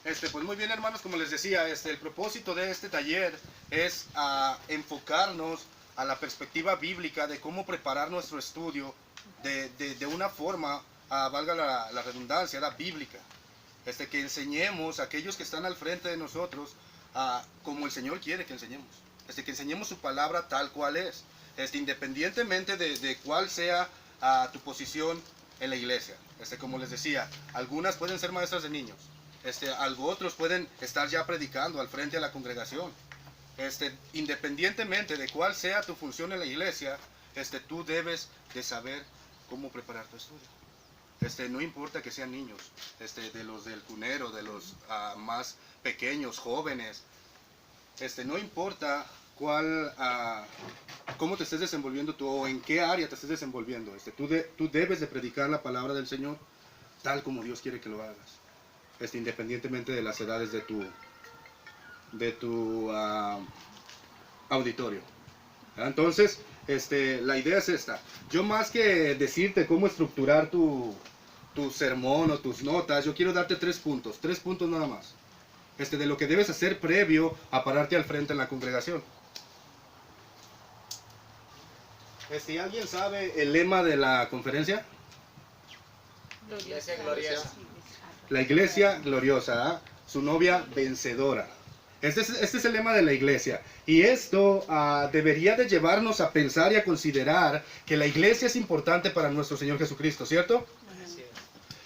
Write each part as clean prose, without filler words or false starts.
Pues muy bien, hermanos, como les decía, el propósito de este taller es enfocarnos a la perspectiva bíblica de cómo preparar nuestro estudio de una forma, valga la redundancia, la bíblica. Que enseñemos a aquellos que están al frente de nosotros como el Señor quiere que enseñemos. Que enseñemos su palabra tal cual es, independientemente de cuál sea tu posición en la iglesia. Como les decía, algunas pueden ser maestras de niños. Otros pueden estar ya predicando al frente de la congregación. Independientemente de cuál sea tu función en la iglesia, tú debes de saber cómo preparar tu estudio. No importa que sean niños, de los del cunero, de los más pequeños, jóvenes, no importa cómo te estés desenvolviendo tú o en qué área te estés desenvolviendo, tú debes de predicar la palabra del Señor tal como Dios quiere que lo hagas. Independientemente de las edades de tu auditorio. Entonces, la idea es esta. Yo, más que decirte cómo estructurar tu sermón o tus notas, yo quiero darte 3 puntos nada más. De lo que debes hacer previo a pararte al frente en la congregación. ¿Alguien sabe el lema de la conferencia? Iglesia gloriosa. La iglesia gloriosa, su novia vencedora. Este es el lema de la iglesia. Y esto debería de llevarnos a pensar y a considerar que la iglesia es importante para nuestro Señor Jesucristo, ¿cierto? Así es.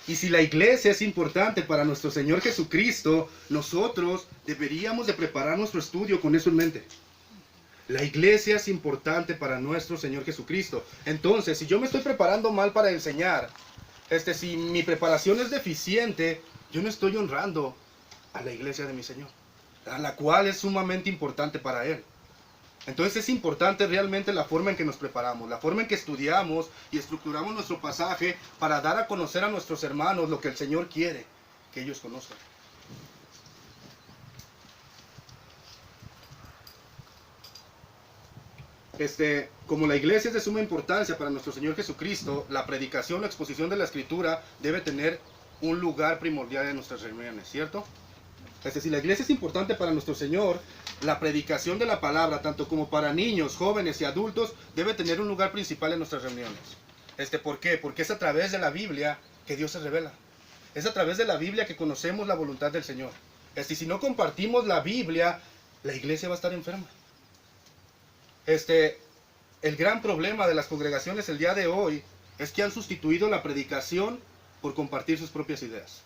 Y si la iglesia es importante para nuestro Señor Jesucristo, nosotros deberíamos de preparar nuestro estudio con eso en mente. La iglesia es importante para nuestro Señor Jesucristo. Entonces, si yo me estoy preparando mal para enseñar, si mi preparación es deficiente, yo no estoy honrando a la iglesia de mi Señor, a la cual es sumamente importante para Él. Entonces es importante realmente la forma en que nos preparamos, la forma en que estudiamos y estructuramos nuestro pasaje para dar a conocer a nuestros hermanos lo que el Señor quiere que ellos conozcan. Como la iglesia es de suma importancia para nuestro Señor Jesucristo, la predicación, la exposición de la Escritura debe tener un lugar primordial en nuestras reuniones, ¿cierto? Si la iglesia es importante para nuestro Señor, la predicación de la palabra, tanto como para niños, jóvenes y adultos, debe tener un lugar principal en nuestras reuniones. ¿Por qué? Porque es a través de la Biblia que Dios se revela. Es a través de la Biblia que conocemos la voluntad del Señor. Si no compartimos la Biblia, la iglesia va a estar enferma. El gran problema de las congregaciones el día de hoy es que han sustituido la predicación por compartir sus propias ideas.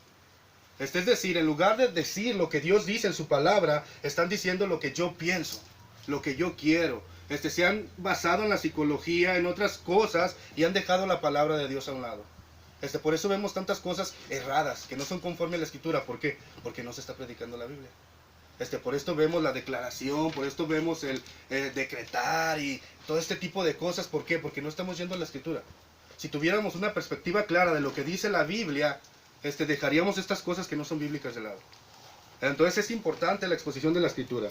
Es decir, en lugar de decir lo que Dios dice en su palabra, están diciendo lo que yo pienso, lo que yo quiero. Se han basado en la psicología, en otras cosas, y han dejado la palabra de Dios a un lado. Por eso vemos tantas cosas erradas, que no son conforme a la Escritura. ¿Por qué? Porque no se está predicando la Biblia. Por esto vemos la declaración, por esto vemos el decretar y todo este tipo de cosas. ¿Por qué? Porque no estamos yendo a la Escritura. Si tuviéramos una perspectiva clara de lo que dice la Biblia, dejaríamos estas cosas que no son bíblicas de lado. Entonces es importante la exposición de la Escritura.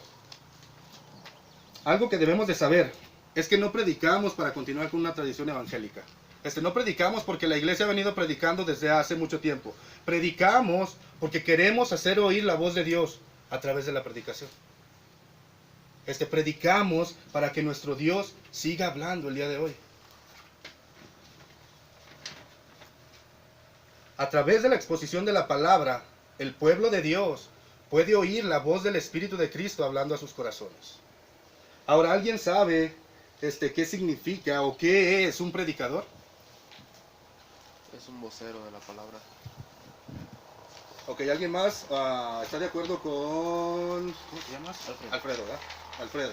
Algo que debemos de saber es que no predicamos para continuar con una tradición evangélica. No predicamos porque la iglesia ha venido predicando desde hace mucho tiempo. Predicamos porque queremos hacer oír la voz de Dios a través de la predicación. Predicamos para que nuestro Dios siga hablando el día de hoy. A través de la exposición de la palabra, el pueblo de Dios puede oír la voz del Espíritu de Cristo hablando a sus corazones. Ahora, ¿alguien sabe qué significa o qué es un predicador? Es un vocero de la palabra. Ok, ¿alguien más está de acuerdo con... ¿Cómo te llamas? Alfredo, ¿verdad? Alfredo.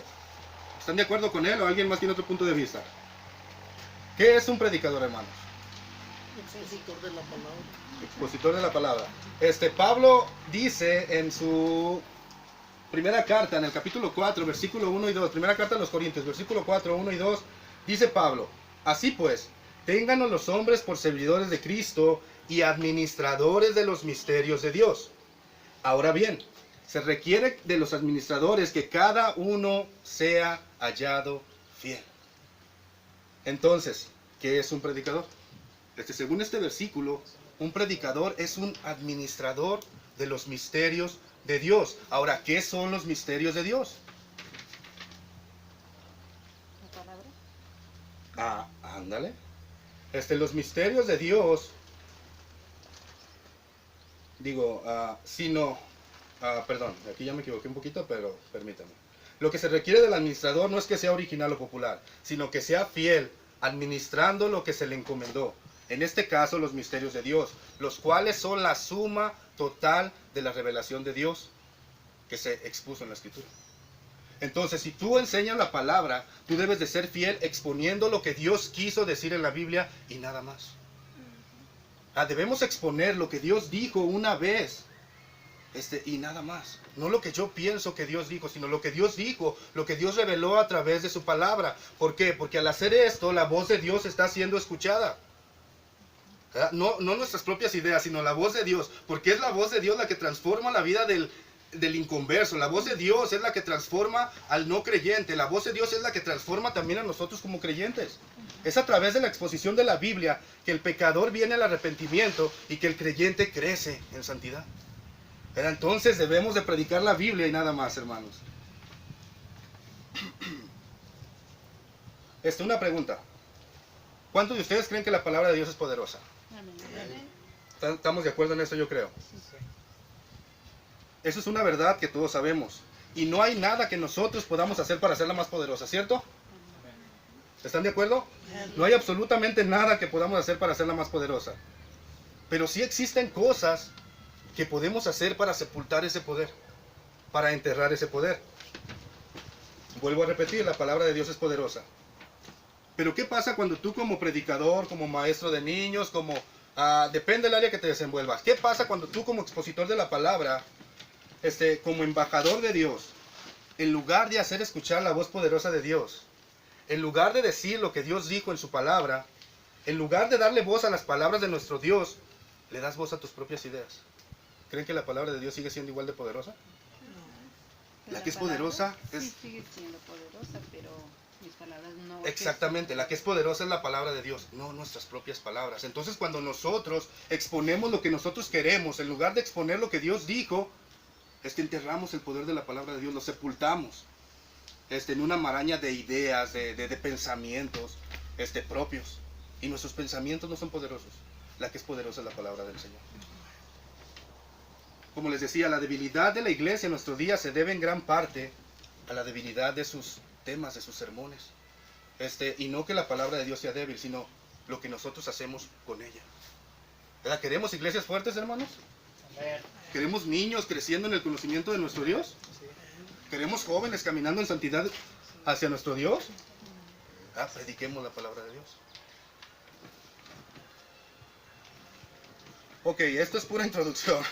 ¿Están de acuerdo con él o alguien más tiene otro punto de vista? ¿Qué es un predicador, hermanos? Expositor de la palabra. Expositor de la palabra. Pablo dice en su primera carta, en el capítulo 4, versículo 1 y 2, primera carta a los Corintios, versículo 4, 1 y 2, dice Pablo: así pues, téngannos los hombres por servidores de Cristo y administradores de los misterios de Dios. Ahora bien, se requiere de los administradores que cada uno sea hallado fiel. Entonces, ¿qué es un predicador? Según este versículo, un predicador es un administrador de los misterios de Dios. Ahora, ¿qué son los misterios de Dios? ¿La palabra? Ándale. Los misterios de Dios, perdón, aquí ya me equivoqué un poquito, pero permítame. Lo que se requiere del administrador no es que sea original o popular, sino que sea fiel, administrando lo que se le encomendó. En este caso, los misterios de Dios, los cuales son la suma total de la revelación de Dios que se expuso en la Escritura. Entonces, si tú enseñas la palabra, tú debes de ser fiel exponiendo lo que Dios quiso decir en la Biblia y nada más. Debemos exponer lo que Dios dijo una vez y nada más. No lo que yo pienso que Dios dijo, sino lo que Dios dijo, lo que Dios reveló a través de su palabra. ¿Por qué? Porque al hacer esto, la voz de Dios está siendo escuchada. No nuestras propias ideas, sino la voz de Dios. Porque es la voz de Dios la que transforma la vida del inconverso. La voz de Dios es la que transforma al no creyente. La voz de Dios es la que transforma también a nosotros como creyentes. Es a través de la exposición de la Biblia que el pecador viene al arrepentimiento y que el creyente crece en santidad. Entonces debemos de predicar la Biblia y nada más, hermanos. Una pregunta. ¿Cuántos de ustedes creen que la palabra de Dios es poderosa? Amén. ¿Estamos de acuerdo en eso? Yo creo. Eso es una verdad que todos sabemos. Y no hay nada que nosotros podamos hacer para hacerla más poderosa, ¿cierto? ¿Están de acuerdo? No hay absolutamente nada que podamos hacer para hacerla más poderosa. Pero sí existen cosas que podemos hacer para sepultar ese poder, para enterrar ese poder. Vuelvo a repetir, la palabra de Dios es poderosa. Pero ¿qué pasa cuando tú como predicador, como maestro de niños, depende del área que te desenvuelvas? ¿Qué pasa cuando tú como expositor de la palabra, como embajador de Dios, en lugar de hacer escuchar la voz poderosa de Dios, en lugar de decir lo que Dios dijo en su palabra, en lugar de darle voz a las palabras de nuestro Dios, le das voz a tus propias ideas? ¿Creen que la palabra de Dios sigue siendo igual de poderosa? La que es poderosa es... Sí, sigue siendo poderosa, pero mis palabras no... Exactamente, la que es poderosa es la palabra de Dios, no nuestras propias palabras. Entonces, cuando nosotros exponemos lo que nosotros queremos, en lugar de exponer lo que Dios dijo, enterramos el poder de la palabra de Dios, lo sepultamos en una maraña de ideas, de pensamientos propios. Y nuestros pensamientos no son poderosos. La que es poderosa es la palabra del Señor. Como les decía, la debilidad de la iglesia en nuestro día se debe en gran parte a la debilidad de sus temas, de sus sermones. Y no que la palabra de Dios sea débil, sino lo que nosotros hacemos con ella. ¿Verdad? ¿Queremos iglesias fuertes, hermanos? ¿Queremos niños creciendo en el conocimiento de nuestro Dios? ¿Queremos jóvenes caminando en santidad hacia nuestro Dios? Prediquemos la palabra de Dios. Ok, esto es pura introducción.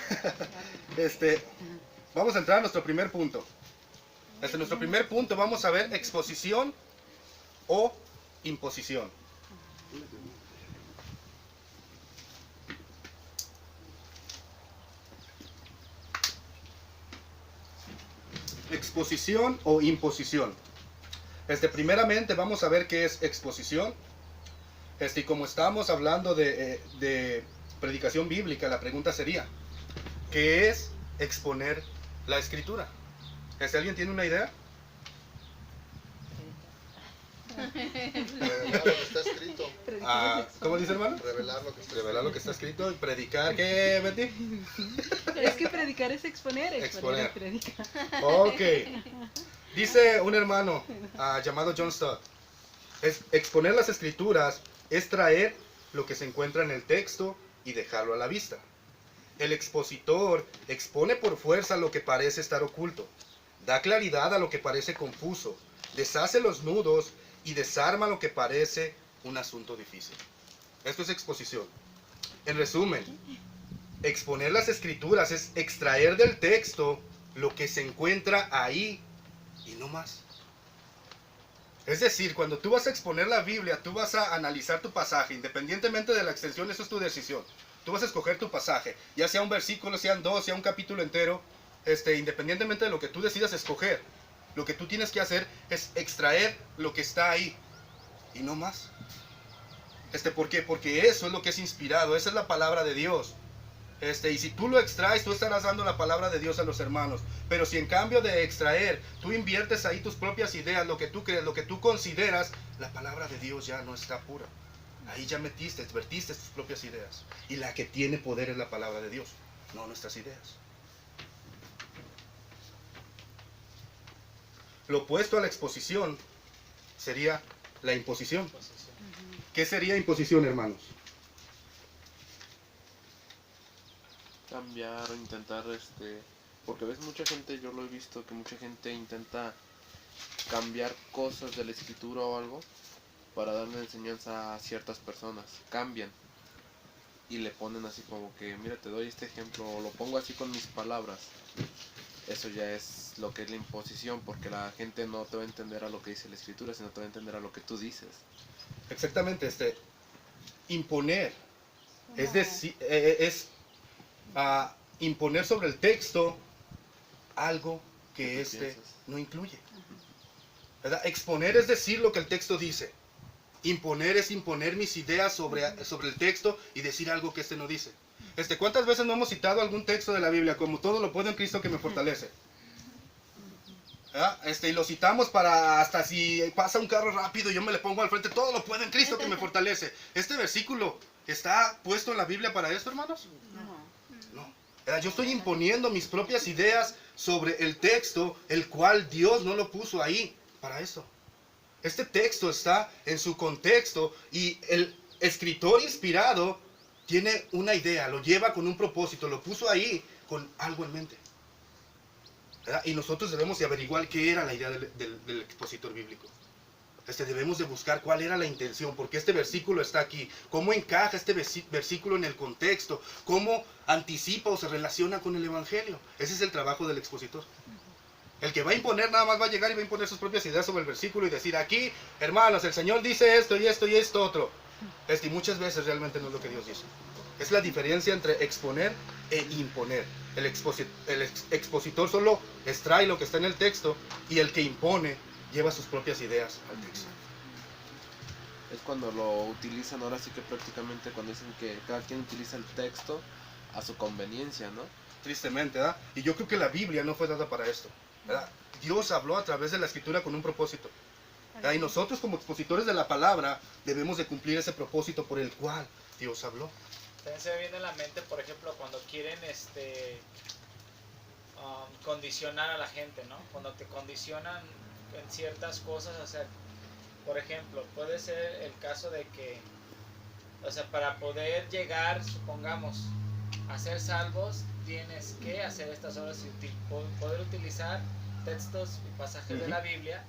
Vamos a entrar a nuestro primer punto. Nuestro primer punto vamos a ver exposición o imposición. Exposición o imposición. Primeramente vamos a ver qué es exposición. Y como estamos hablando de predicación bíblica, la pregunta sería, ¿qué es exponer la Escritura? ¿Alguien tiene una idea? Revelar lo que está escrito. ¿Cómo dice, hermano? Revelar lo que está escrito. Revelar lo que está escrito y predicar. ¿Qué, Betty? Es que predicar es exponer, Exponer. es predicar. Ok. Dice un hermano llamado John Stott, exponer las Escrituras es traer lo que se encuentra en el texto y dejarlo a la vista. El expositor expone por fuerza lo que parece estar oculto, da claridad a lo que parece confuso, deshace los nudos y desarma lo que parece un asunto difícil. Esto es exposición. En resumen, exponer las Escrituras es extraer del texto lo que se encuentra ahí y no más. Es decir, cuando tú vas a exponer la Biblia, tú vas a analizar tu pasaje, independientemente de la extensión, eso es tu decisión. Tú vas a escoger tu pasaje, ya sea un versículo, sean dos, sea un capítulo entero, independientemente de lo que tú decidas escoger. Lo que tú tienes que hacer es extraer lo que está ahí y no más. ¿Por qué? Porque eso es lo que es inspirado, esa es la palabra de Dios. Y si tú lo extraes, tú estarás dando la palabra de Dios a los hermanos. Pero si en cambio de extraer, tú inviertes ahí tus propias ideas, lo que tú crees, lo que tú consideras, la palabra de Dios ya no está pura. Ahí ya vertiste tus propias ideas. Y la que tiene poder es la palabra de Dios, no nuestras ideas. Lo opuesto a la exposición sería la imposición. ¿Qué sería imposición, hermanos? Cambiar o intentar, porque ves mucha gente, yo lo he visto, que mucha gente intenta cambiar cosas de la escritura o algo para darle enseñanza a ciertas personas. Cambian y le ponen así como que, mira, te doy este ejemplo, o lo pongo así con mis palabras. Eso ya es lo que es la imposición, porque la gente no te va a entender a lo que dice la escritura, sino te va a entender a lo que tú dices. Exactamente, imponer, es decir, imponer sobre el texto algo que ¿Qué tú piensas? no incluye. ¿Verdad? Exponer es decir lo que el texto dice. Imponer es imponer mis ideas sobre el texto y decir algo que no dice. ¿Cuántas veces no hemos citado algún texto de la Biblia como todo lo puedo en Cristo que me fortalece? ¿Verdad? Y lo citamos para hasta si pasa un carro rápido y yo me le pongo al frente, todo lo puedo en Cristo que me fortalece. ¿Este versículo está puesto en la Biblia para esto, hermanos? No. Yo estoy imponiendo mis propias ideas sobre el texto, el cual Dios no lo puso ahí para eso. Este texto está en su contexto y el escritor inspirado tiene una idea, lo lleva con un propósito, lo puso ahí con algo en mente. ¿Verdad? Y nosotros debemos de averiguar qué era la idea del expositor bíblico. Debemos de buscar cuál era la intención, porque este versículo está aquí, cómo encaja este versículo en el contexto, cómo anticipa o se relaciona con el evangelio. Ese es el trabajo del expositor. El que va a imponer nada más va a llegar y va a imponer sus propias ideas sobre el versículo y decir, aquí, hermanos, el Señor dice esto y esto y esto otro. Y muchas veces realmente no es lo que Dios dice. Es la diferencia entre exponer e imponer. El expositor solo extrae lo que está en el texto y el que impone lleva sus propias ideas al texto. Es cuando lo utilizan, ahora sí que prácticamente cuando dicen que cada quien utiliza el texto a su conveniencia, ¿no? Tristemente, ¿verdad? Y yo creo que la Biblia no fue dada para esto, ¿verdad? Dios habló a través de la Escritura con un propósito, ¿verdad? Y nosotros como expositores de la palabra debemos de cumplir ese propósito por el cual Dios habló. También se me viene a la mente, por ejemplo, cuando quieren condicionar a la gente, ¿no? Cuando te condicionan en ciertas cosas, o sea, por ejemplo, puede ser el caso de que, o sea, para poder llegar, supongamos, a ser salvos, tienes que hacer estas obras y poder utilizar textos y pasajes de la Biblia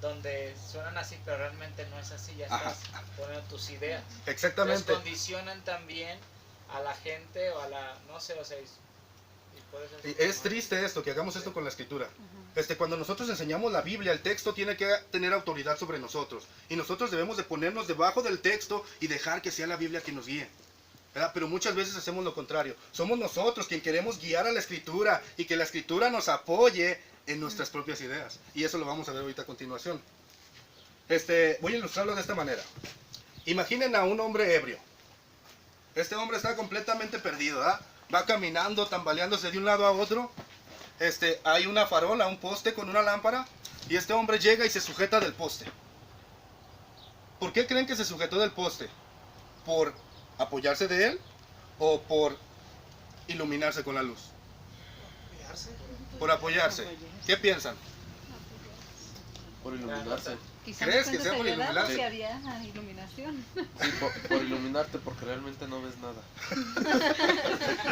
donde suenan así, pero realmente no es así, ya estás poniendo tus ideas. Exactamente. Entonces condicionan también a la gente o a la, no sé, o sea, es triste esto, que hagamos esto con la Escritura. Cuando nosotros enseñamos la Biblia, el texto tiene que tener autoridad sobre nosotros. Y nosotros debemos de ponernos debajo del texto y dejar que sea la Biblia quien nos guíe. ¿Verdad? Pero muchas veces hacemos lo contrario. Somos nosotros quien queremos guiar a la Escritura y que la Escritura nos apoye en nuestras propias ideas. Y eso lo vamos a ver ahorita a continuación. Voy a ilustrarlo de esta manera. Imaginen a un hombre ebrio. Este hombre está completamente perdido, ¿verdad? Va caminando, tambaleándose de un lado a otro. Hay una farola, un poste con una lámpara. Y este hombre llega y se sujeta del poste. ¿Por qué creen que se sujetó del poste? ¿Por apoyarse de él o por iluminarse con la luz? Por apoyarse. ¿Qué piensan? Por iluminarse. Quizá ¿Crees no que sea por se ayudaba iluminarse? porque había iluminación. Sí, por iluminarte, porque realmente no ves nada.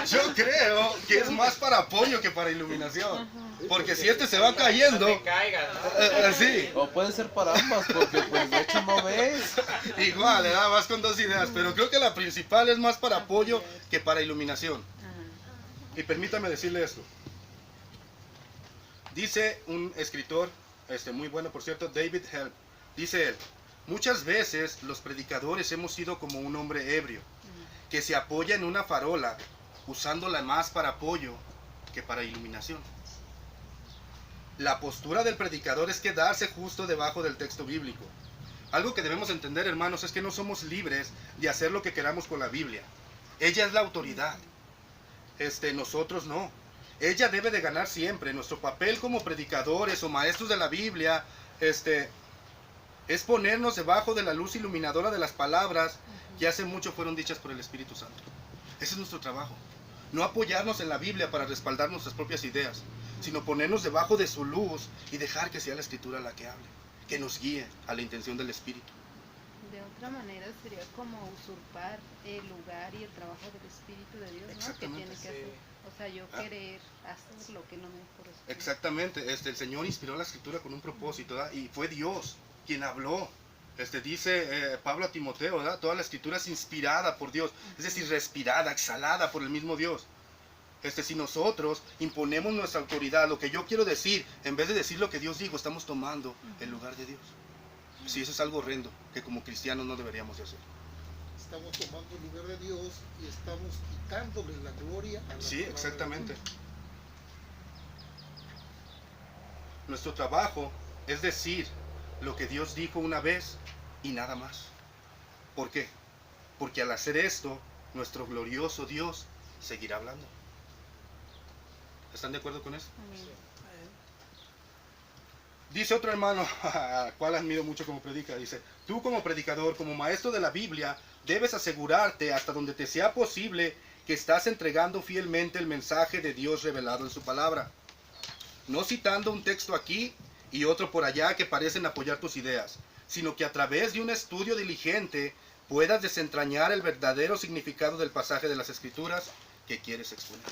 Yo creo que es más para apoyo que para iluminación. Porque si se va cayendo... no te caigas, ¿no? Sí. O puede ser para ambas, porque pues de hecho no ves. Igual, ¿verdad? Vas con dos ideas. Pero creo que la principal es más para apoyo que para iluminación. Y permítame decirle esto. Dice un escritor, muy bueno por cierto, David Helm. Dice él, muchas veces los predicadores hemos sido como un hombre ebrio, que se apoya en una farola, usándola más para apoyo que para iluminación. La postura del predicador es quedarse justo debajo del texto bíblico, Algo que debemos entender, hermanos, es que no somos libres de hacer lo que queramos con la Biblia. Ella es la autoridad. Nosotros no. Ella debe de ganar siempre. Nuestro papel como predicadores o maestros de la Biblia, es ponernos debajo de la luz iluminadora de las palabras que hace mucho fueron dichas por el Espíritu Santo. Ese es nuestro trabajo. No apoyarnos en la Biblia para respaldar nuestras propias ideas, sino ponernos debajo de su luz y dejar que sea la Escritura la que hable, que nos guíe a la intención del Espíritu. De otra manera sería como usurpar el lugar y el trabajo del Espíritu de Dios, ¿no? Que Exactamente, tiene que sí. hacer. O sea, yo querer hacer lo que no me corresponde. Exactamente, el Señor inspiró la Escritura con un propósito, ¿verdad? Y fue Dios quien habló. Dice Pablo a Timoteo, ¿verdad? Toda la Escritura es inspirada por Dios, es decir, respirada, exhalada por el mismo Dios. Si nosotros imponemos nuestra autoridad, lo que yo quiero decir, en vez de decir lo que Dios dijo, estamos tomando el lugar de Dios. Sí, eso es algo horrendo, que como cristianos no deberíamos de hacer. Estamos tomando el lugar de Dios y estamos quitándole la gloria a la Sí, palabra. exactamente. Nuestro trabajo es decir lo que Dios dijo una vez y nada más. ¿Por qué? Porque al hacer esto, nuestro glorioso Dios seguirá hablando. ¿Están de acuerdo con eso? Amén. Dice otro hermano, al cual admiro mucho como predica, dice, tú como predicador, como maestro de la Biblia, debes asegurarte hasta donde te sea posible que estás entregando fielmente el mensaje de Dios revelado en su palabra. No citando un texto aquí y otro por allá que parecen apoyar tus ideas, sino que a través de un estudio diligente puedas desentrañar el verdadero significado del pasaje de las Escrituras que quieres exponer.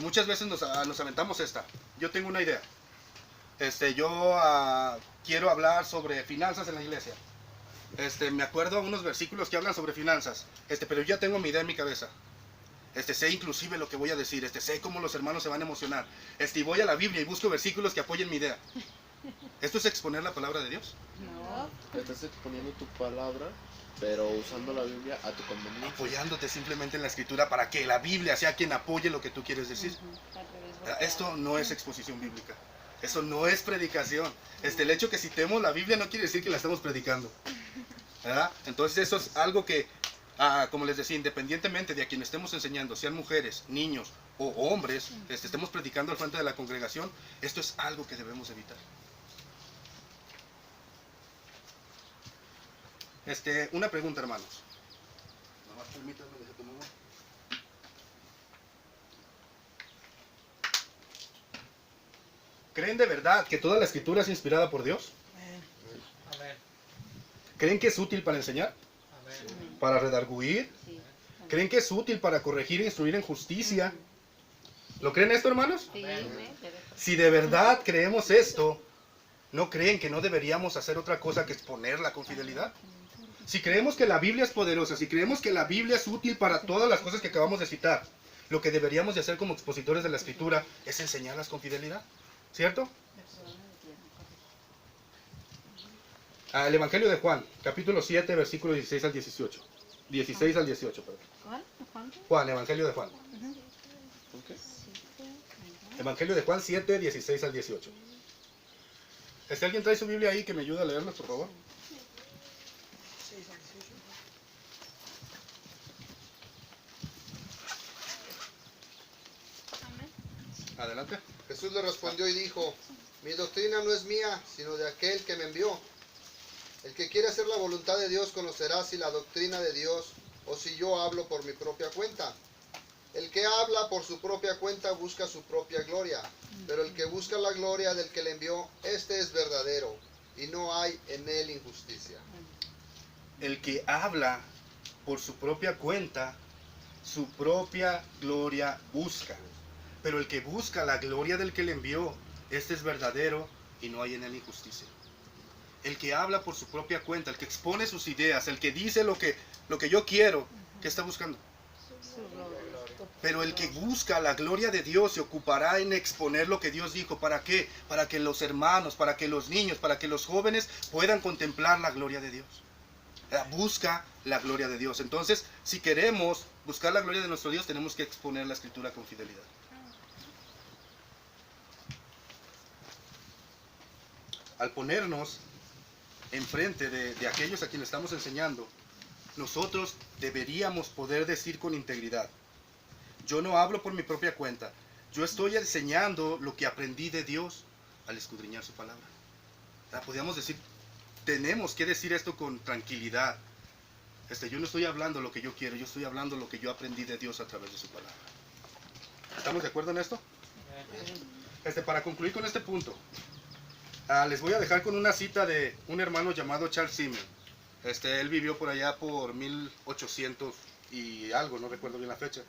Muchas veces nos aventamos esta. Yo tengo una idea. Quiero hablar sobre finanzas en la iglesia. Me acuerdo unos versículos que hablan sobre finanzas, pero yo ya tengo mi idea en mi cabeza. Sé inclusive lo que voy a decir, sé cómo los hermanos se van a emocionar. Y voy a la Biblia y busco versículos que apoyen mi idea. ¿Esto es exponer la palabra de Dios? No. Estás exponiendo tu palabra, pero usando la Biblia a tu conveniencia. Apoyándote simplemente en la Escritura para que la Biblia sea quien apoye lo que tú quieres decir. Al revés, volteado. Esto no es exposición bíblica. Eso no es predicación. El hecho que citemos la Biblia no quiere decir que la estamos predicando, ¿verdad? Entonces eso es algo que, como les decía, independientemente de a quien estemos enseñando, sean mujeres, niños o hombres, estemos predicando al frente de la congregación, esto es algo que debemos evitar. Una pregunta, hermanos. Nomás permítanme, deje tomar una. ¿Creen de verdad que toda la Escritura es inspirada por Dios? Amén. ¿Creen que es útil para enseñar? Amén. ¿Para redarguir? Sí. ¿Creen que es útil para corregir e instruir en justicia? ¿Lo creen esto, hermanos? Sí, Amén. Si de verdad creemos esto, ¿no creen que no deberíamos hacer otra cosa que exponerla con fidelidad? Si creemos que la Biblia es poderosa, si creemos que la Biblia es útil para todas las cosas que acabamos de citar, lo que deberíamos de hacer como expositores de la Escritura es enseñarlas con fidelidad, ¿cierto? El Evangelio de Juan, capítulo 7, versículo 16 al 18. 16 al 18, perdón. ¿Cuál? ¿Juan? Juan, Evangelio de Juan. Evangelio de Juan 7, 16 al 18. ¿Alguien trae su Biblia ahí que me ayude a leerlo, por favor? Adelante. Jesús le respondió y dijo, mi doctrina no es mía, sino de aquel que me envió. El que quiere hacer la voluntad de Dios conocerá si la doctrina de Dios o si yo hablo por mi propia cuenta. El que habla por su propia cuenta busca su propia gloria, pero el que busca la gloria del que le envió, este es verdadero, y no hay en él injusticia. El que habla por su propia cuenta, su propia gloria busca. Pero el que busca la gloria del que le envió, este es verdadero y no hay en él injusticia. El que habla por su propia cuenta, el que expone sus ideas, el que dice lo que yo quiero, ¿qué está buscando? Pero el que busca la gloria de Dios se ocupará en exponer lo que Dios dijo. ¿Para qué? Para que los hermanos, para que los niños, para que los jóvenes puedan contemplar la gloria de Dios. Busca la gloria de Dios. Entonces, si queremos buscar la gloria de nuestro Dios, tenemos que exponer la Escritura con fidelidad. Al ponernos enfrente de aquellos a quienes estamos enseñando, nosotros deberíamos poder decir con integridad: yo no hablo por mi propia cuenta, yo estoy enseñando lo que aprendí de Dios al escudriñar su palabra. Podríamos decir, tenemos que decir esto con tranquilidad. Yo no estoy hablando lo que yo quiero, yo estoy hablando lo que yo aprendí de Dios a través de su palabra. ¿Estamos de acuerdo en esto? Para concluir con este punto, les voy a dejar con una cita de un hermano llamado Charles Simeon. Él vivió por allá por 1800 y algo, no recuerdo bien la fecha.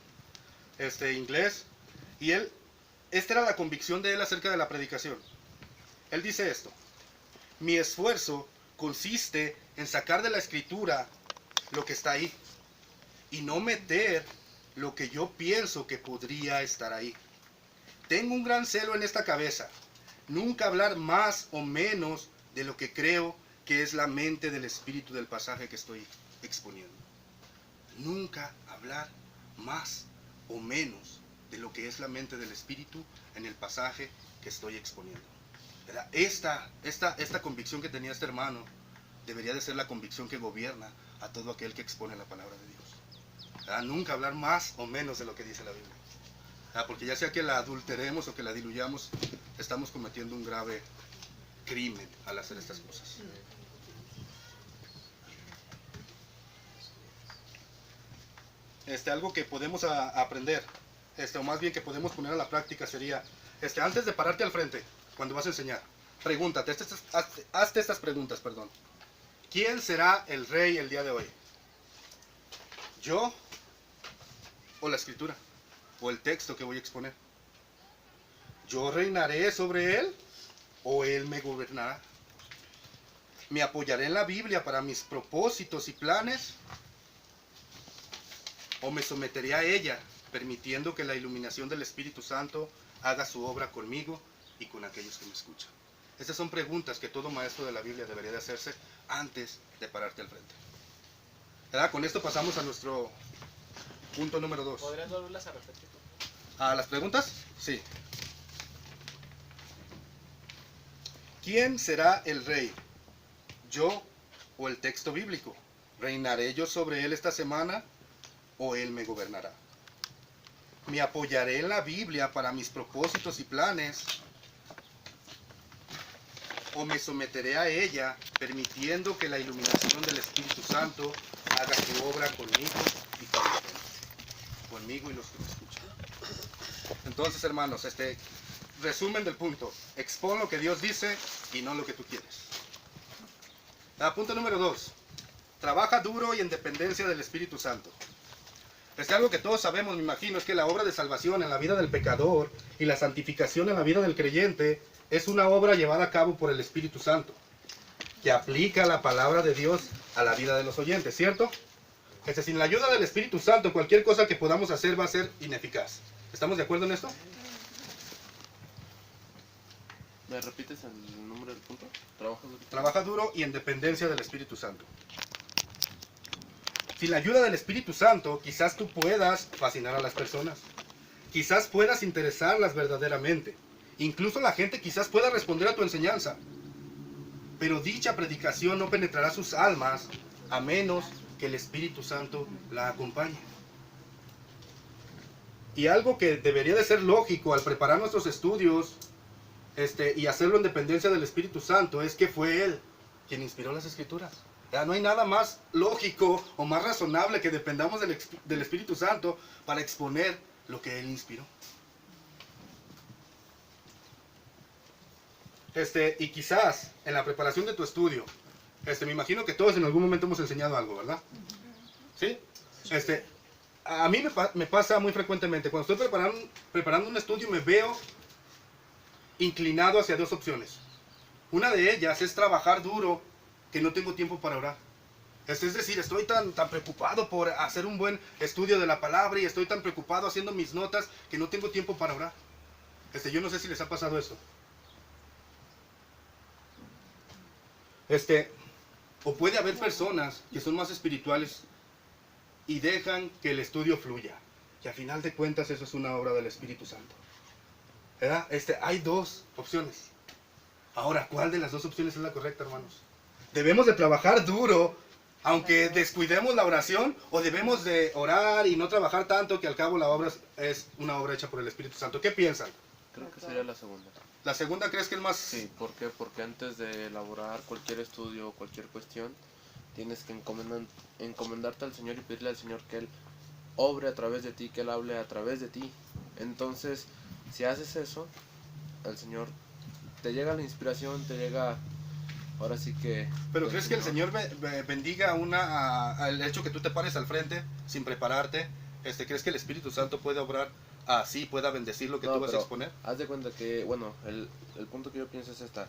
Inglés. Y esta era la convicción de él acerca de la predicación. Él dice esto: mi esfuerzo consiste en sacar de la escritura lo que está ahí y no meter lo que yo pienso que podría estar ahí. Tengo un gran celo en esta cabeza: nunca hablar más o menos de lo que creo que es la mente del espíritu del pasaje que estoy exponiendo. Nunca hablar más o menos de lo que es la mente del espíritu en el pasaje que estoy exponiendo. Esta convicción que tenía este hermano debería de ser la convicción que gobierna a todo aquel que expone la palabra de Dios. Nunca hablar más o menos de lo que dice la Biblia. Porque ya sea que la adulteremos o que la diluyamos, estamos cometiendo un grave crimen al hacer estas cosas. Algo que podemos aprender, o más bien que podemos poner a la práctica sería, antes de pararte al frente, cuando vas a enseñar, pregúntate, hazte estas preguntas, perdón. ¿Quién será el rey el día de hoy? ¿Yo o la escritura? ¿O el texto que voy a exponer? ¿Yo reinaré sobre él o él me gobernará? ¿Me apoyaré en la Biblia para mis propósitos y planes? ¿O me someteré a ella, permitiendo que la iluminación del Espíritu Santo haga su obra conmigo y con aquellos que me escuchan? Estas son preguntas que todo maestro de la Biblia debería de hacerse antes de pararte al frente. Con esto pasamos a nuestro punto número 2. ¿Podrías volverlas a repetir? ¿A las preguntas? Sí. ¿Quién será el rey? ¿Yo o el texto bíblico? ¿Reinaré yo sobre él esta semana o él me gobernará? ¿Me apoyaré en la Biblia para mis propósitos y planes o me someteré a ella, permitiendo que la iluminación del Espíritu Santo haga su obra conmigo y con mi gente? Conmigo y los que me escuchan. Entonces, hermanos, resumen del punto: expon lo que Dios dice y no lo que tú quieres. Punto número 2: trabaja duro y en dependencia del Espíritu Santo. Algo que todos sabemos, me imagino, es que la obra de salvación en la vida del pecador y la santificación en la vida del creyente es una obra llevada a cabo por el Espíritu Santo, que aplica la palabra de Dios a la vida de los oyentes, ¿cierto? Sin la ayuda del Espíritu Santo, cualquier cosa que podamos hacer va a ser ineficaz. ¿Estamos de acuerdo en esto? ¿Me repites el número del punto? Trabaja duro y en dependencia del Espíritu Santo. Sin la ayuda del Espíritu Santo, quizás tú puedas fascinar a las personas. Quizás puedas interesarlas verdaderamente. Incluso la gente quizás pueda responder a tu enseñanza. Pero dicha predicación no penetrará sus almas a menos que el Espíritu Santo la acompañe. Y algo que debería de ser lógico al preparar nuestros estudios y hacerlo en dependencia del Espíritu Santo es que fue Él quien inspiró las Escrituras. No hay nada más lógico o más razonable que dependamos del Espíritu Santo para exponer lo que Él inspiró. Y quizás en la preparación de tu estudio, me imagino que todos en algún momento hemos enseñado algo, ¿verdad? ¿Sí? A mí me pasa muy frecuentemente, cuando estoy preparando un estudio, me veo inclinado hacia dos opciones. Una de ellas es trabajar duro, que no tengo tiempo para orar. Es decir, estoy tan preocupado por hacer un buen estudio de la palabra y estoy tan preocupado haciendo mis notas que no tengo tiempo para orar. Yo no sé si les ha pasado esto. O puede haber personas que son más espirituales y dejan que el estudio fluya. Y a final de cuentas eso es una obra del Espíritu Santo. ¿Verdad? Hay dos opciones. Ahora, ¿cuál de las dos opciones es la correcta, hermanos? Debemos de trabajar duro, aunque descuidemos la oración, o debemos de orar y no trabajar tanto, que al cabo la obra es una obra hecha por el Espíritu Santo. ¿Qué piensan? Creo que sería la segunda. ¿La segunda crees que es más? Sí, ¿por qué? Porque antes de elaborar cualquier estudio o cualquier cuestión, tienes que encomendarte al Señor y pedirle al Señor que Él obre a través de ti, que Él hable a través de ti. Entonces, si haces eso, el Señor te llega la inspiración, te llega, ahora sí que... ¿Pero crees que el Señor bendiga el hecho que tú te pares al frente sin prepararte? ¿Crees que el Espíritu Santo puede obrar así, pueda bendecir lo que No, tú vas a pero exponer? haz de cuenta que, bueno, el punto que yo pienso es esta.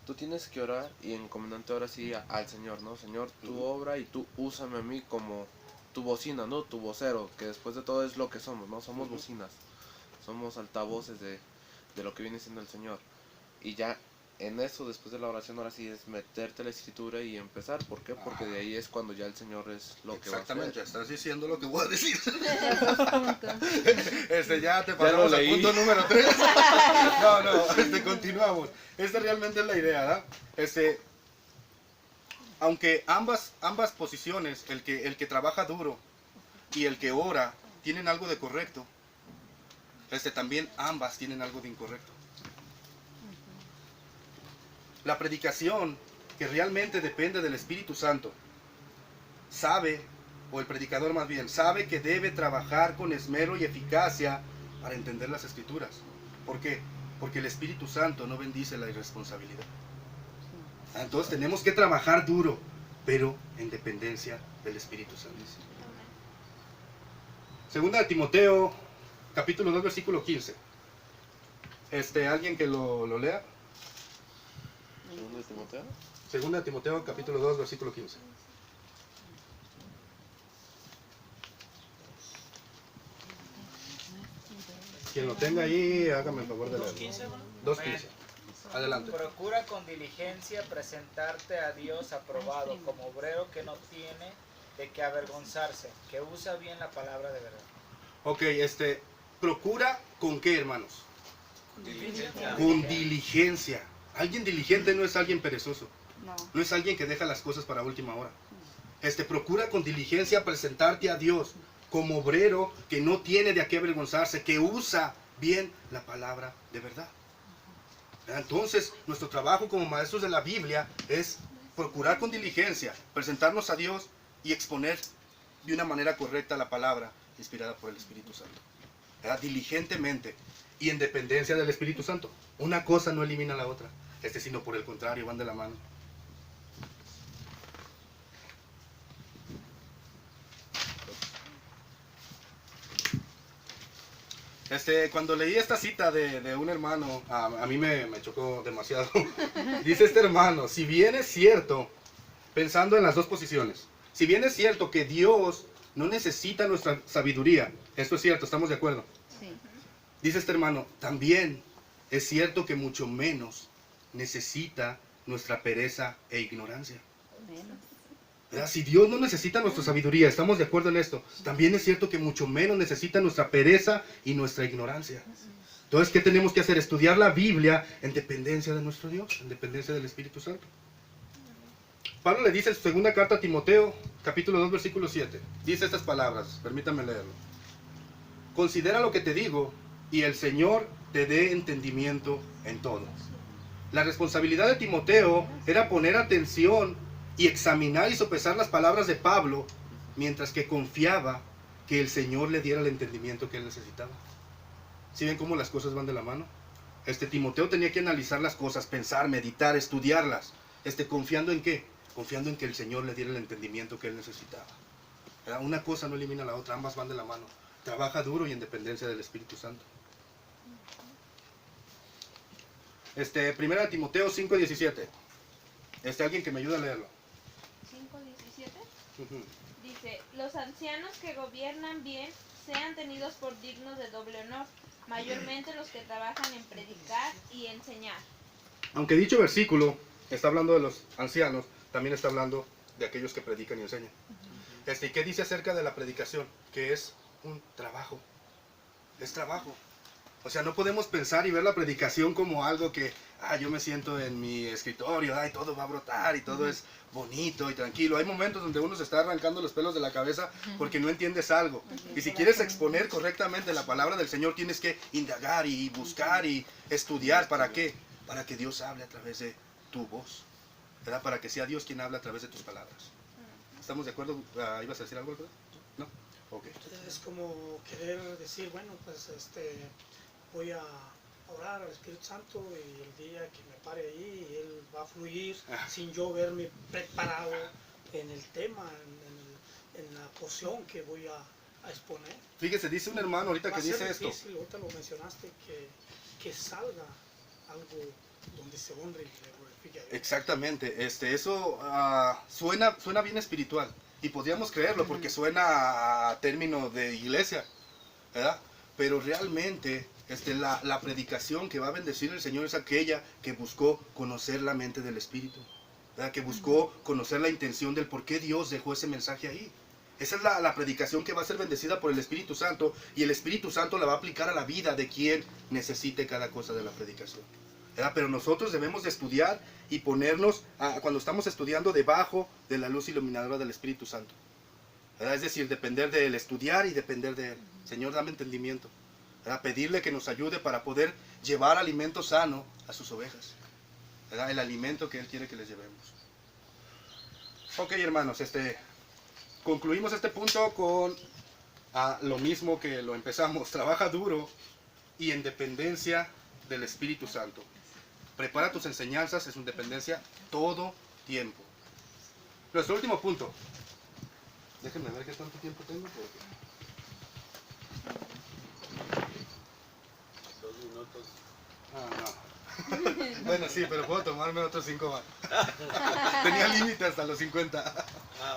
Tú tienes que orar y encomendarte ahora sí al Señor, ¿no? Señor, tú obra y tú úsame a mí como tu bocina, ¿no? Tu vocero, que después de todo es lo que somos, ¿no? Somos bocinas, somos altavoces de lo que viene siendo el Señor. Y ya en eso, después de la oración, ahora sí es meterte a la escritura y empezar. ¿Por qué? Porque de ahí es cuando ya el Señor es lo que va a hacer. Exactamente, estás diciendo lo que voy a decir. Punto. Ya te pasamos lo al leí. punto número 3. No, continuamos. Esta realmente es la idea, ¿verdad? Aunque ambas posiciones, el que trabaja duro y el que ora, tienen algo de correcto, también ambas tienen algo de incorrecto. La predicación, que realmente depende del Espíritu Santo, o el predicador más bien, sabe que debe trabajar con esmero y eficacia para entender las Escrituras. ¿Por qué? Porque el Espíritu Santo no bendice la irresponsabilidad. Entonces tenemos que trabajar duro, pero en dependencia del Espíritu Santo. Segunda de Timoteo, capítulo 2, versículo 15. ¿Alguien que lo lea? ¿Segundo de Timoteo? Segunda de Timoteo, capítulo 2, versículo 15. Quien lo tenga ahí, hágame el favor de leerlo. 2:15, hermano. 2:15. Adelante. Procura con diligencia presentarte a Dios aprobado como obrero que no tiene de qué avergonzarse, que usa bien la palabra de verdad. Ok, procura con qué, hermanos? Diligencia. Con diligencia. Alguien diligente no es alguien perezoso. No. No es alguien que deja las cosas para última hora. Procura con diligencia presentarte a Dios como obrero que no tiene de qué avergonzarse, que usa bien la palabra de verdad. Entonces, nuestro trabajo como maestros de la Biblia es procurar con diligencia, presentarnos a Dios y exponer de una manera correcta la palabra inspirada por el Espíritu Santo. Diligentemente y en dependencia del Espíritu Santo. Una cosa no elimina la otra, sino por el contrario, van de la mano. Cuando leí esta cita de un hermano, a mí me chocó demasiado. Dice este hermano, si bien es cierto, pensando en las dos posiciones, si bien es cierto que Dios no necesita nuestra sabiduría, esto es cierto, estamos de acuerdo. Sí. Dice este hermano, también es cierto que mucho menos necesita nuestra pereza e ignorancia. Menos. ¿Verdad? Si Dios no necesita nuestra sabiduría, estamos de acuerdo en esto, también es cierto que mucho menos necesita nuestra pereza y nuestra ignorancia. Entonces, ¿qué tenemos que hacer? Estudiar la Biblia en dependencia de nuestro Dios, en dependencia del Espíritu Santo. Pablo le dice en su segunda carta a Timoteo, capítulo 2, versículo 7. Dice estas palabras, permítame leerlo. Considera lo que te digo y el Señor te dé entendimiento en todo. La responsabilidad de Timoteo era poner atención y examinar y sopesar las palabras de Pablo, mientras que confiaba que el Señor le diera el entendimiento que él necesitaba. ¿Sí ven cómo las cosas van de la mano? Timoteo tenía que analizar las cosas, pensar, meditar, estudiarlas. ¿Confiando en qué? Confiando en que el Señor le diera el entendimiento que él necesitaba. ¿Verdad? Una cosa no elimina la otra, ambas van de la mano. Trabaja duro y en dependencia del Espíritu Santo. Primera de Timoteo 5:17. Alguien que me ayude a leerlo. 5:17 dice, los ancianos que gobiernan bien sean tenidos por dignos de doble honor, mayormente los que trabajan en predicar y enseñar. Aunque dicho versículo está hablando de los ancianos, también está hablando de aquellos que predican y enseñan. ¿Y qué dice acerca de la predicación? Que es un trabajo. Es trabajo. O sea, no podemos pensar y ver la predicación como algo que, yo me siento en mi escritorio, todo va a brotar y todo es bonito y tranquilo. Hay momentos donde uno se está arrancando los pelos de la cabeza porque no entiendes algo. Y si quieres exponer correctamente la palabra del Señor, tienes que indagar y buscar y estudiar. ¿Para qué? Para que Dios hable a través de tu voz, ¿verdad? Para que sea Dios quien hable a través de tus palabras. ¿Estamos de acuerdo? ¿Ibas a decir algo, Alfredo? ¿No? Ok. Es como querer decir, bueno, pues voy a orar al Espíritu Santo y el día que me pare ahí, Él va a fluir sin yo verme preparado en el tema, en la porción que voy a exponer. Fíjese, dice un hermano ahorita que dice esto. Difícil, ahorita lo mencionaste, que salga algo donde se honre y le glorifique a Dios. Exactamente, eso suena bien espiritual y podríamos creerlo porque suena a término de iglesia, ¿verdad? Pero realmente la predicación que va a bendecir el Señor es aquella que buscó conocer la mente del Espíritu, ¿verdad? Que buscó conocer la intención del por qué Dios dejó ese mensaje ahí. Esa es la predicación que va a ser bendecida por el Espíritu Santo, y el Espíritu Santo la va a aplicar a la vida de quien necesite cada cosa de la predicación, ¿verdad? Pero nosotros debemos de estudiar y ponernos, cuando estamos estudiando, debajo de la luz iluminadora del Espíritu Santo, ¿verdad? Es decir, depender de Él, estudiar y depender de Él. Señor, dame entendimiento, ¿verdad? Pedirle que nos ayude para poder llevar alimento sano a sus ovejas, ¿verdad? El alimento que Él quiere que les llevemos. Ok, hermanos, concluimos este punto con lo mismo que lo empezamos. Trabaja duro y en dependencia del Espíritu Santo. Prepara tus enseñanzas en su dependencia todo tiempo. Nuestro último punto. Déjenme ver qué tanto tiempo tengo. 2 minutos. No. Bueno, sí, pero puedo tomarme otros 5 más. Tenía límite hasta los 50.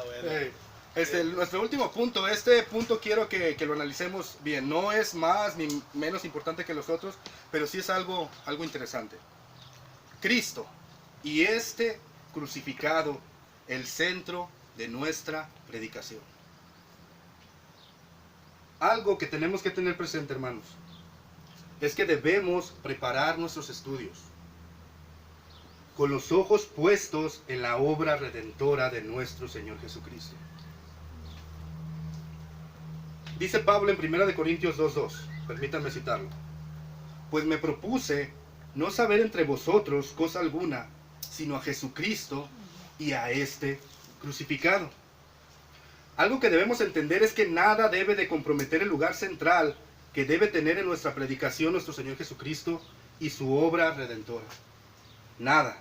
Bueno. Nuestro último punto, este punto quiero que lo analicemos bien. No es más ni menos importante que los otros, pero sí es algo interesante. Cristo y crucificado, el centro de nuestra predicación. Algo que tenemos que tener presente, hermanos, es que debemos preparar nuestros estudios con los ojos puestos en la obra redentora de nuestro Señor Jesucristo. Dice Pablo en 1 Corintios 2:2, permítanme citarlo. Pues me propuse no saber entre vosotros cosa alguna, sino a Jesucristo y a crucificado. Algo que debemos entender es que nada debe de comprometer el lugar central que debe tener en nuestra predicación nuestro Señor Jesucristo y su obra redentora. Nada.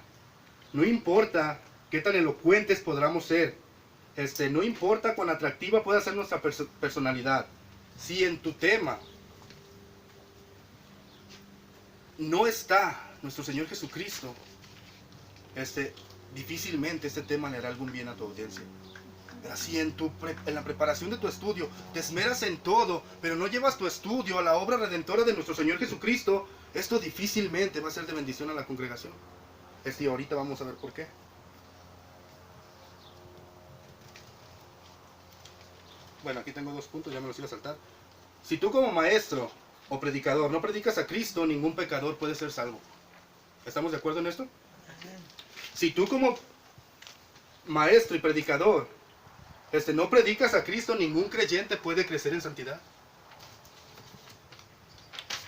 No importa qué tan elocuentes podamos ser. No importa cuán atractiva pueda ser nuestra personalidad. Si en tu tema no está nuestro Señor Jesucristo, difícilmente este tema le hará algún bien a tu audiencia. Si en la preparación de tu estudio te esmeras en todo, pero no llevas tu estudio a la obra redentora de nuestro Señor Jesucristo, esto difícilmente va a ser de bendición a la congregación. Ahorita vamos a ver por qué. Bueno, aquí tengo 2 puntos, ya me los iba a saltar. Si tú como maestro o predicador no predicas a Cristo, ningún pecador puede ser salvo. ¿Estamos de acuerdo en esto? Si tú como maestro y predicador no predicas a Cristo, ningún creyente puede crecer en santidad.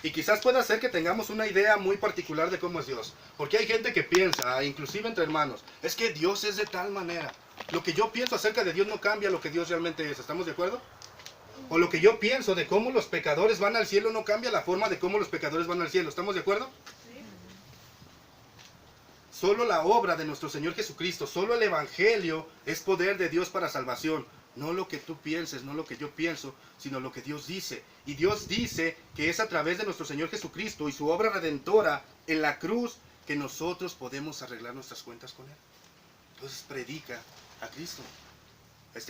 Y quizás pueda ser que tengamos una idea muy particular de cómo es Dios. Porque hay gente que piensa, inclusive entre hermanos, es que Dios es de tal manera. Lo que yo pienso acerca de Dios no cambia lo que Dios realmente es. ¿Estamos de acuerdo? O lo que yo pienso de cómo los pecadores van al cielo no cambia la forma de cómo los pecadores van al cielo. ¿Estamos de acuerdo? Solo la obra de nuestro Señor Jesucristo, solo el Evangelio es poder de Dios para salvación. No lo que tú pienses, no lo que yo pienso, sino lo que Dios dice. Y Dios dice que es a través de nuestro Señor Jesucristo y su obra redentora en la cruz que nosotros podemos arreglar nuestras cuentas con Él. Entonces predica a Cristo.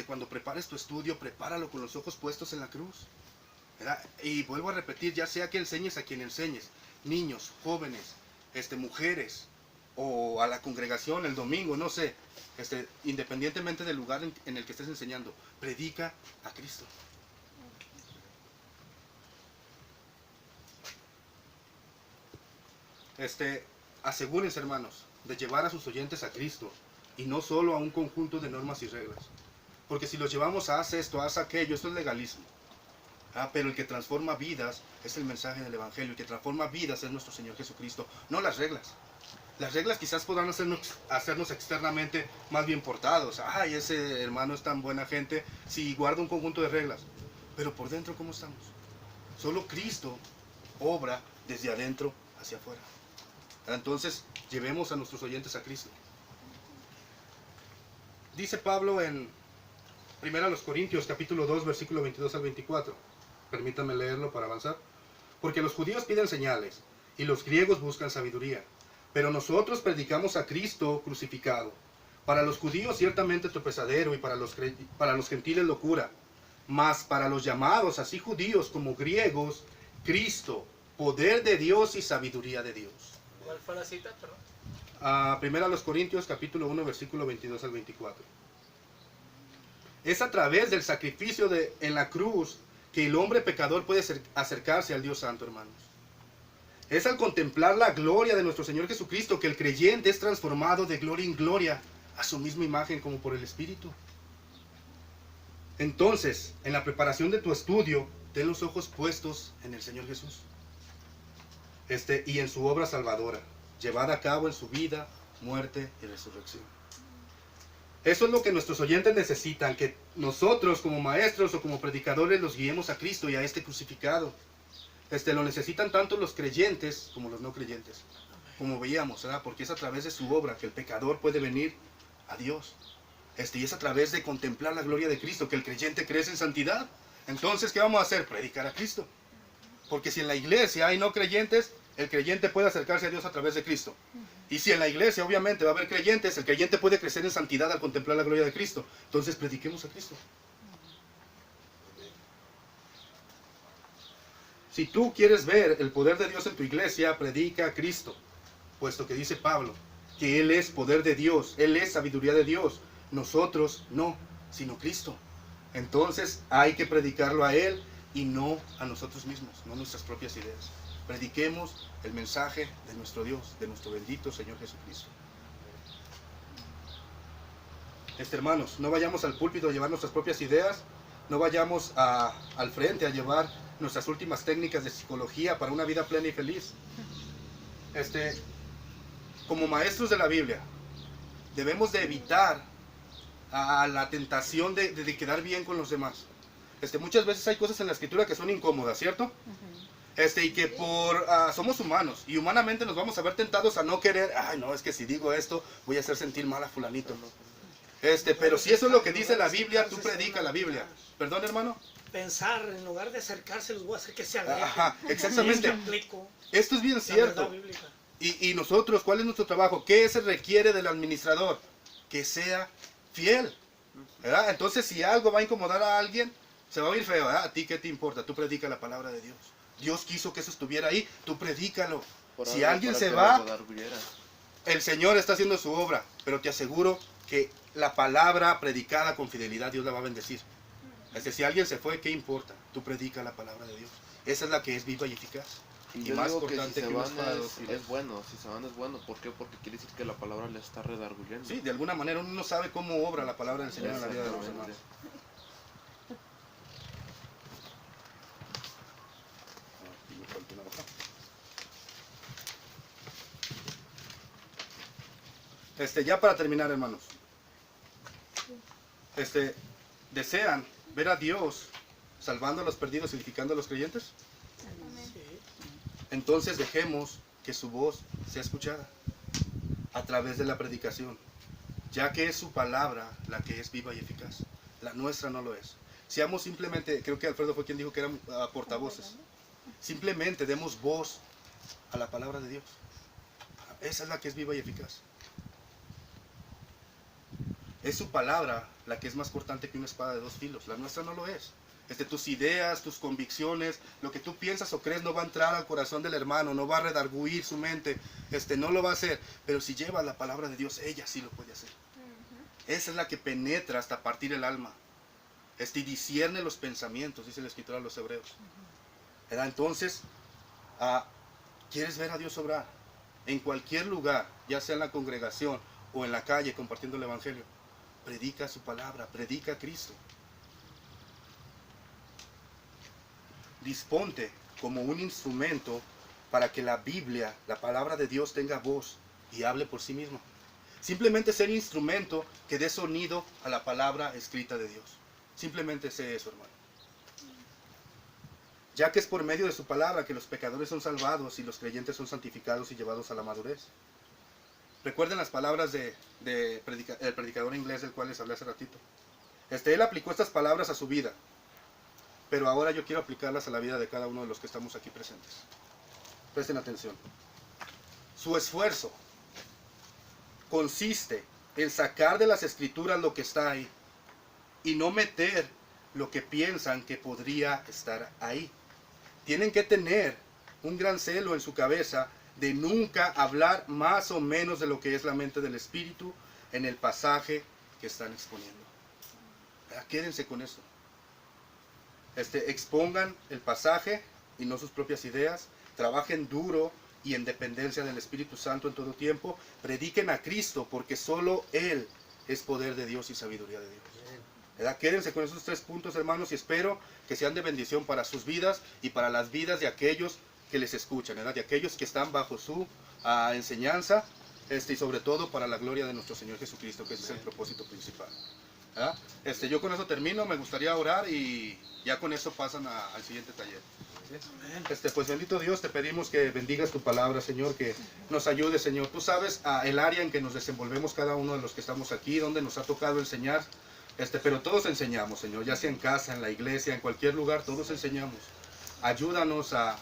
Cuando prepares tu estudio, prepáralo con los ojos puestos en la cruz, ¿verdad? Y vuelvo a repetir, ya sea que enseñes a quien enseñes, niños, jóvenes, mujeres, o a la congregación el domingo, no sé, independientemente del lugar en el que estés enseñando, predica a Cristo. asegúrense, hermanos, de llevar a sus oyentes a Cristo y no solo a un conjunto de normas y reglas. Porque si los llevamos a haz esto, haz aquello, esto es legalismo. Pero el que transforma vidas es el mensaje del Evangelio. El que transforma vidas es nuestro Señor Jesucristo, no las reglas. Las reglas quizás podrán hacernos externamente más bien portados. Ay, ese hermano es tan buena gente si guarda un conjunto de reglas. Pero por dentro, ¿cómo estamos? Solo Cristo obra desde adentro hacia afuera. Entonces, llevemos a nuestros oyentes a Cristo. Dice Pablo en 1 Corintios capítulo 2, versículo 22 al 24. Permítanme leerlo para avanzar. Porque los judíos piden señales y los griegos buscan sabiduría. Pero nosotros predicamos a Cristo crucificado. Para los judíos ciertamente tropezadero y para los gentiles locura. Mas para los llamados, así judíos como griegos, Cristo, poder de Dios y sabiduría de Dios. ¿Cuál fue la cita, perdón? 1 Corintios capítulo 1 versículo 22 al 24. Es a través del sacrificio en la cruz que el hombre pecador puede acercarse al Dios Santo, hermanos. Es al contemplar la gloria de nuestro Señor Jesucristo que el creyente es transformado de gloria en gloria a su misma imagen como por el Espíritu. Entonces, en la preparación de tu estudio, ten los ojos puestos en el Señor Jesús. Y en su obra salvadora, llevada a cabo en su vida, muerte y resurrección. Eso es lo que nuestros oyentes necesitan, que nosotros como maestros o como predicadores los guiemos a Cristo y a este crucificado. Lo necesitan tanto los creyentes como los no creyentes, como veíamos, ¿verdad? Porque es a través de su obra que el pecador puede venir a Dios. Y es a través de contemplar la gloria de Cristo que el creyente crece en santidad. Entonces, ¿qué vamos a hacer? Predicar a Cristo. Porque si en la iglesia hay no creyentes, el creyente puede acercarse a Dios a través de Cristo. Y si en la iglesia obviamente va a haber creyentes, el creyente puede crecer en santidad al contemplar la gloria de Cristo. Entonces, prediquemos a Cristo. Si tú quieres ver el poder de Dios en tu iglesia, predica a Cristo, puesto que dice Pablo, que Él es poder de Dios, Él es sabiduría de Dios, nosotros no, sino Cristo. Entonces hay que predicarlo a Él y no a nosotros mismos, no nuestras propias ideas. Prediquemos el mensaje de nuestro Dios, de nuestro bendito Señor Jesucristo. Hermanos, no vayamos al púlpito a llevar nuestras propias ideas, no vayamos al frente a llevar nuestras últimas técnicas de psicología para una vida plena y feliz. Como maestros de la Biblia, debemos de evitar la tentación de quedar bien con los demás. Muchas veces hay cosas en la escritura que son incómodas, ¿cierto? Y que somos humanos y humanamente nos vamos a ver tentados a no querer, ay no, es que si digo esto voy a hacer sentir mal a fulanito. Pero si eso es lo que dice la Biblia, tú predica la Biblia. ¿Perdón, hermano? Pensar, en lugar de acercarse, los voy a hacer que se alejen. Ajá, exactamente. Esto es bien cierto. Y nosotros, ¿cuál es nuestro trabajo? ¿Qué se requiere del administrador? Que sea fiel, ¿verdad? Entonces, si algo va a incomodar a alguien, se va a oír feo, ¿verdad? ¿A ti qué te importa? Tú predica la palabra de Dios. Dios quiso que eso estuviera ahí, tú predícalo. Si alguien se va, el Señor está haciendo su obra, pero te aseguro que la palabra predicada con fidelidad Dios la va a bendecir. Si alguien se fue, ¿qué importa? Tú predica la palabra de Dios. Esa es la que es viva y eficaz. Y yo más digo que si cortante se que van una espada de dos filos. es bueno, si se van es bueno. ¿Por qué? Porque quiere decir que la palabra le está redarguyendo. Sí, de alguna manera uno no sabe cómo obra la palabra del Señor en la vida de los demás. Ya para terminar, hermanos. ¿Desean ver a Dios salvando a los perdidos y edificando a los creyentes? Entonces dejemos que su voz sea escuchada a través de la predicación, ya que es su palabra la que es viva y eficaz. La nuestra no lo es. Seamos simplemente, creo que Alfredo fue quien dijo que eran portavoces. Simplemente demos voz a la palabra de Dios. Esa es la que es viva y eficaz. Es su palabra la que es más cortante que una espada de dos filos. La nuestra no lo es. Tus ideas, tus convicciones, lo que tú piensas o crees no va a entrar al corazón del hermano, no va a redarguir su mente, no lo va a hacer. Pero si lleva la palabra de Dios, ella sí lo puede hacer. Esa es la que penetra hasta partir el alma. Y discierne los pensamientos, dice la Escritura a los Hebreos. Entonces, ¿quieres ver a Dios obrar? en cualquier lugar, ya sea en la congregación o en la calle compartiendo el Evangelio, predica su palabra, predica a Cristo. Disponte como un instrumento para que la Biblia, la palabra de Dios, tenga voz y hable por sí misma. Simplemente ser instrumento que dé sonido a la palabra escrita de Dios. Simplemente sé eso, hermano. Ya que es por medio de su palabra que los pecadores son salvados y los creyentes son santificados y llevados a la madurez. Recuerden las palabras del predicador inglés del cual les hablé hace ratito. Él aplicó estas palabras a su vida, pero ahora yo quiero aplicarlas a la vida de cada uno de los que estamos aquí presentes. Presten atención. Su esfuerzo consiste en sacar de las escrituras lo que está ahí y no meter lo que piensan que podría estar ahí. Tienen que tener un gran celo en su cabeza de nunca hablar más o menos de lo que es la mente del Espíritu en el pasaje que están exponiendo. Quédense con eso. Expongan el pasaje y no sus propias ideas. Trabajen duro y en dependencia del Espíritu Santo en todo tiempo. Prediquen a Cristo, porque solo Él es poder de Dios y sabiduría de Dios. Quédense con esos 3 puntos, hermanos, y espero que sean de bendición para sus vidas y para las vidas de aquellos que les escuchan, de aquellos que están bajo su enseñanza, y sobre todo para la gloria de nuestro Señor Jesucristo, que ese es el propósito principal. Yo con eso termino. Me gustaría orar y ya con eso pasan al siguiente taller. Pues bendito Dios, te pedimos que bendigas tu palabra, Señor, que nos ayude, Señor. Tú sabes el área en que nos desenvolvemos cada uno de los que estamos aquí, donde nos ha tocado enseñar, pero todos enseñamos, Señor, ya sea en casa, en la iglesia, en cualquier lugar, todos enseñamos. Ayúdanos a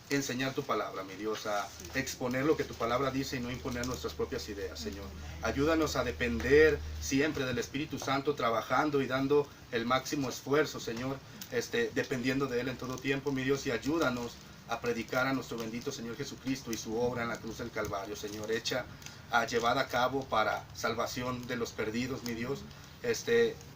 enseñar tu palabra, mi Dios, a exponer lo que tu palabra dice y no imponer nuestras propias ideas, Señor. Ayúdanos a depender siempre del Espíritu Santo, trabajando y dando el máximo esfuerzo, Señor, dependiendo de Él en todo tiempo, mi Dios, y ayúdanos a predicar a nuestro bendito Señor Jesucristo y su obra en la cruz del Calvario, Señor, llevada a cabo para salvación de los perdidos, mi Dios.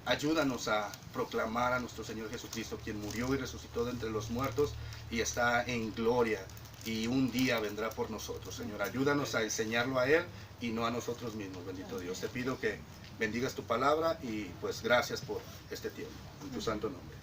Ayúdanos a proclamar a nuestro Señor Jesucristo, quien murió y resucitó de entre los muertos y está en gloria, y un día vendrá por nosotros, Señor. Ayúdanos a enseñarlo a Él y no a nosotros mismos, bendito Dios. Te pido que bendigas tu palabra y pues gracias por este tiempo, en tu santo nombre.